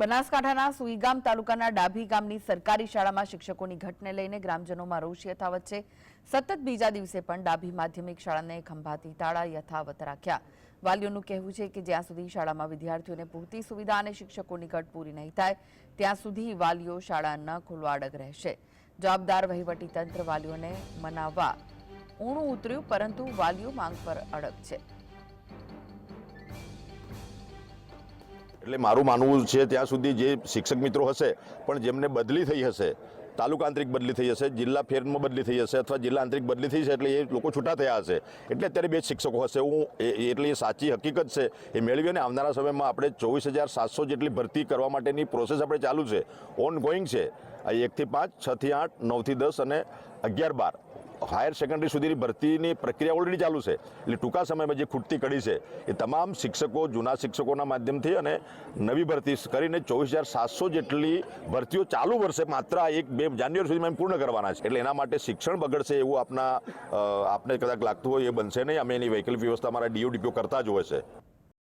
બનાસકાંઠાના સુઈગામ તાલુકાના ડાભી ગામની સરકારી શાળામાં શિક્ષકોની ઘટને લઈને ગ્રામજનોમાં રોષ યથાવત છે। સતત બીજા દિવસે પણ ડાભી માધ્યમિક શાળાને ખંભાતી તાળા યથાવત રાખ્યા। વાલીઓનું કહેવું છે કે જ્યાં સુધી શાળામાં વિદ્યાર્થીઓને પૂરતી સુવિધા અને શિક્ષકોની ઘટ પૂરી નહીં થાય ત્યાં સુધી વાલીઓ શાળા ન ખોલવા અડગ રહેશે। જવાબદાર વહીવટીતંત્ર વાલીઓને મનાવવા ઊણું ઉતર્યું, પરંતુ વાલીઓ માંગ પર અડગ છે। એટલે મારું માનવું છે ત્યાં સુધી જે શિક્ષક મિત્રો હશે પણ જેમને બદલી થઈ હશે, તાલુકા આંતરિક બદલી થઈ હશે, જિલ્લા ફેરમાં બદલી થઈ હશે અથવા જિલ્લા આંતરિક બદલી થઈ છે, એટલે એ લોકો છૂટા થયા હશે, એટલે અત્યારે 2 શિક્ષકો હશે। એટલે એ સાચી હકીકત છે એ મેળવી અને આવનારા સમયમાં આપણે 24,700 જેટલી ભરતી કરવા માટેની પ્રોસેસ આપણે ચાલુ છે, ઓન ગોઈંગ છે। 1 થી 5, 6 થી 8, 9 થી 10 અને 11-12 હાયર સેકન્ડરી સુધીની ભરતીની પ્રક્રિયા ઓલરેડી ચાલુ છે। એટલે ટૂંકા સમયમાં જે ખૂટતી કડી છે એ તમામ શિક્ષકો, જૂના શિક્ષકોના માધ્યમથી અને નવી ભરતી કરીને 24,700 જેટલી ભરતીઓ ચાલુ વર્ષે માત્ર 1-2 જાન્યુઆરી સુધીમાં પૂર્ણ કરવાના છે। એટલે એના માટે શિક્ષણ બગડશે એવું આપને કદાચ લાગતું હોય એ બનશે નહીં। અમે એની વૈકલ્પિક વ્યવસ્થા અમારા ડીઓડીપીઓ કરતા જ હોય છે।